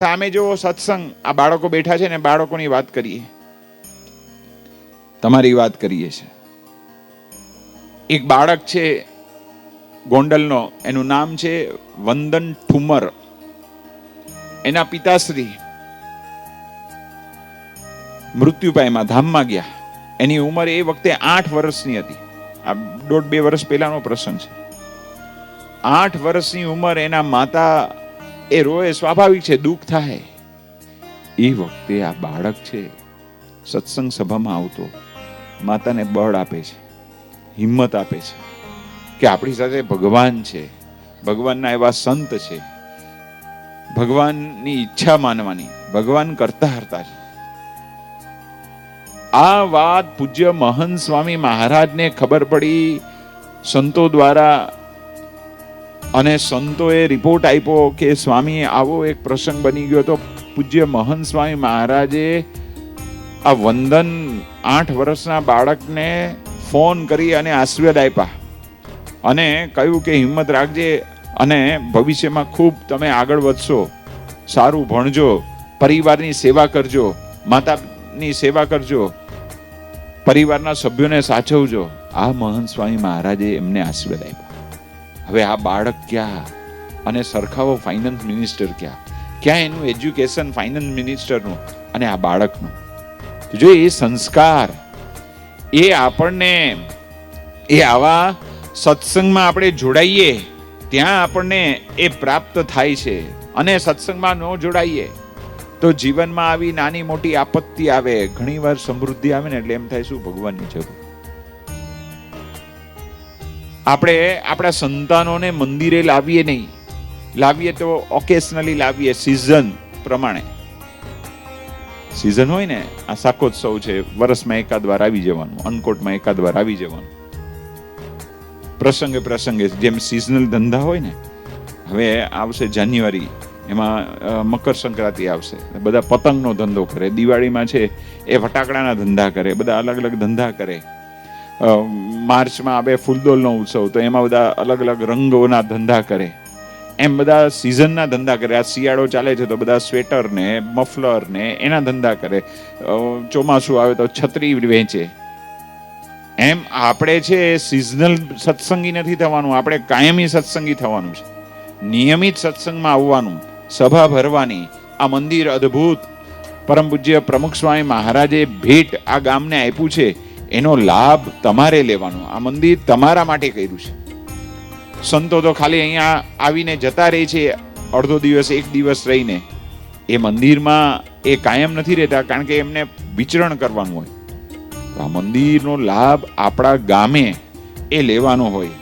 સામે જો સત્સંગ, આ બાળકો બેઠા છે ને, બાળકોની વાત કરીએ, તમારી વાત કરીએ છે. એક બાળક છે ગોંડલનો, એનું નામ છે વંદન ઠુમર. એના પિતાશ્રી મૃત્યુ પામ્યા, ધામમાં ગયા. એની ઉંમર એ વખતે 8 વર્ષની હતી. આ 1.5-2 વર્ષ પહેલાનો પ્રસંગ છે. 8 વર્ષની ઉંમર. એના માતા એ રોય, સ્વાભાવિક છે, દુઃખ થાય. એ વખતે આ બાળક છે સત્સંગ સભામાં આવતો, માતાને બળ આપે છે, હિંમત આપે છે કે આપણી સાથે ભગવાન છે, ભગવાનના એવા સંત છે, ભગવાનની ઈચ્છા માનવાની, ભગવાન કરતા હરતા છે. આ વાત પૂજ્ય મહંત સ્વામી મહારાજને ખબર પડી સંતો દ્વારા, અને સંતોએ રિપોર્ટ આપ્યો કે સ્વામી આવો એક પ્રસંગ બની ગયો. તો પૂજ્ય મહંત સ્વામી મહારાજે આ વંદન 8 વર્ષના બાળકને ફોન કરી અને આશીર્વાદ આપ્યા અને કહ્યું કે હિંમત રાખજે અને ભવિષ્યમાં ખૂબ તમે આગળ વધશો, સારું ભણજો, પરિવારની સેવા કરજો, માતાની સેવા કરજો, પરિવારના સભ્યોને સાચવજો. આ મહંત સ્વામી મહારાજે એમને આશીર્વાદ આપ્યા. હવે આ બાળક ક્યાં, અને સરખાવો ફાઇનાન્સ મિનિસ્ટર ક્યાં એનું એજ્યુકેશન ફાઇનાન્સ મિનિસ્ટરનું અને આ બાળકનું. જો એ સંસ્કાર એ આપણને, એ આવા સત્સંગમાં આપણે જોડાઈએ ત્યાં આપણને એ પ્રાપ્ત થાય છે. અને સત્સંગમાં ન જોડાઈએ તો જીવનમાં આવી નાની મોટી આપત્તિ આવે, ઘણીવાર સમૃદ્ધિ આવે ને એટલે એમ થાય શું ભગવાનની જરૂર. આપણે આપણા સંતાનોને મંદિરે લાવીએ નહીં, લાવીએ તો ઓકેશનલી લાવીએ, સિઝન પ્રમાણે. સિઝન હોય ને, આ શાકોત્સવ છે, વર્ષમાં એકાદ વાર આવી જવાનું, અન્નકોટમાં એકાદ વાર આવી જવાનું, પ્રસંગે પ્રસંગે જેમ સિઝનલ ધંધા હોય ને. હવે આવશે જાન્યુઆરી, એમાં મકર સંક્રાંતિ આવશે, બધા પતંગનો ધંધો કરે. દિવાળીમાં છે એ ફટાકડાના ધંધા કરે, બધા અલગ અલગ ધંધા કરે. માર્ચમાં આવે ફૂલદોલનો ઉત્સવ, તો એમાં બધા અલગ અલગ રંગોના ધંધા કરે. એમ બધા સિઝનના ધંધા કરે. આ શિયાળો ચાલે છે તો બધા સ્વેટર ને મફલર ને એના ધંધા કરે. ચોમાસું આવે તો છત્રી વેચે. એમ આપણે છે સિઝનલ સત્સંગી નથી થવાનું, આપણે કાયમી સત્સંગી થવાનું છે. નિયમિત સત્સંગમાં આવવાનું, સભા ભરવાની. આ મંદિર અદ્ભુત પરમ પૂજ્ય પ્રમુખ સ્વામી મહારાજે ભેટ આ ગામને આપ્યું છે, એનો લાભ તમારે લેવાનો. આ મંદિર તમારા માટે કર્યું છે. સંતો તો ખાલી અહીંયા આવીને જતા રહે છે, અડધો દિવસ 1 દિવસ રહીને. એ મંદિરમાં એ કાયમ નથી રહેતા, કારણ કે એમને વિચરણ કરવાનું હોય. આ મંદિરનો લાભ આપણા ગામે એ લેવાનો હોય.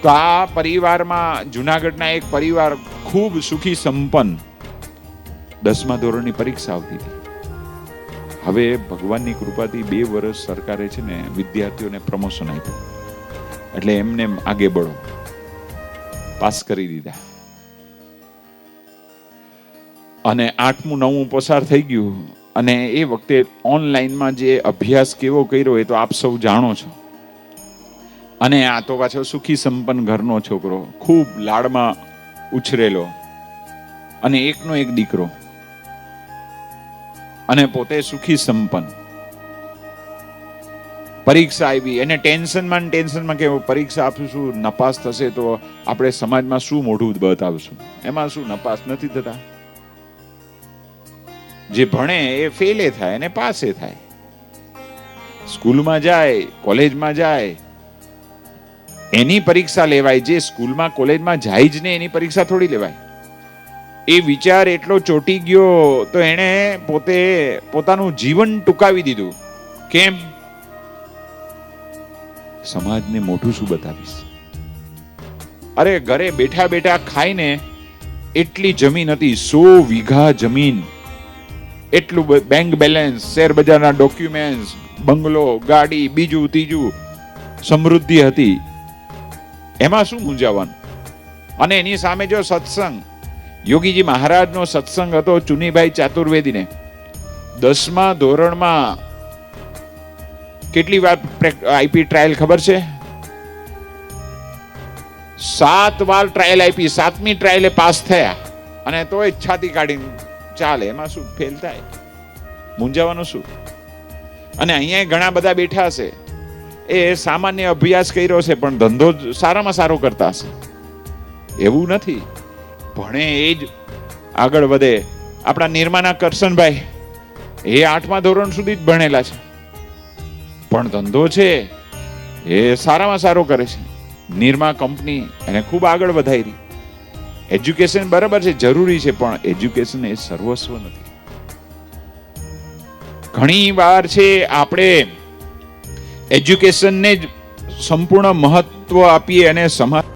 તો આ પરિવારમાં, જુનાગઢના એક પરિવાર ખૂબ સુખી સંપન્ન, 10મા ધોરણની પરીક્ષા આવતી હતી. હવે ભગવાનની કૃપાથી 2 વર્ષ સરકારે છે ને વિદ્યાર્થીઓને પ્રમોશન આપ્યું, એટલે એમને આગે બળો, પાસ કરી દીધા. અને 8મું 9મું પસાર થઈ ગયું. અને એ વખતે ઓનલાઈનમાં જે અભ્યાસ કેવો કર્યો એ તો આપ સૌ જાણો છો. અને આ તો પાછો સુખી સંપન્ન ઘરનો છોકરો, ખૂબ લાડમાં ઉછરેલો, અને એકનો એક દીકરો, અને પોતે સુખી સંપન્ન. પરીક્ષા આવી, એને ટેન્શનમાં કે પરીક્ષા આપીશું, નપાસ થશે તો આપણે સમાજમાં શું મોઢું બતાવશું, એમાં શું નપાસ નથી થતા. જે ભણે એ ફેલે થાય અને પાસે થાય. સ્કૂલમાં જાય, કોલેજમાં જાય, એની પરીક્ષા લેવાય. જે સ્કૂલમાં કોલેજમાં જાય જ ને એની પરીક્ષા થોડી લેવાય. એ વિચાર એટલો ચોટી ગયો તો એણે પોતાનું જીવન ટૂંકાવી દીધું. કેમ? સમાજને મોઢું શું બતાવીશ? અરે ઘરે બેઠા બેઠા ખાઈને એટલી જમીન હતી, 100 વીઘા જમીન, એટલું બેંક બેલેન્સ, શેર બજારના ડોક્યુમેન્ટ્સ, બંગલો, ગાડી, બીજું ત્રીજું, સમૃદ્ધિ હતી. એમાં શું મૂંઝાવાનું? અને એની સામે જો સત્સંગ, યોગીજી મહારાજનો સત્સંગ હતો ચુનીભાઈ ચાતુર્વેદીને. 10મા ધોરણમાં કેટલી વાર આઈપી ટ્રાયલ ખબર છે? 7 વાર ટ્રાયલ આપી, 7મી ટ્રાયલે પાસ થયા. અને તોય છાતી કાઢીને ચાલે, એમાં શું ફેલ થાય, મૂંઝાવાનું શું. અને અહીંયા ઘણા બધા બેઠા છે, એ સામાન્ય અભ્યાસ કર્યો છે પણ ધંધો સારામાં સારો કરતા હશે. એવું નથી, ભણે એ જ આગળ વધે. આપણા નિર્માના કરશનભાઈ એ 8મા ધોરણ સુધી જ ભણેલા છે, પણ ધંધો છે એ સારામાં સારો કરે છે. નિર્મા કંપની એને ખૂબ આગળ વધારી. એજ્યુકેશન બરાબર છે, જરૂરી છે, પણ એજ્યુકેશન એ સર્વસ્વ નથી. ઘણી વાર છે આપણે એજ્યુકેશનને જ સંપૂર્ણ મહત્વ આપીએ અને સમાજ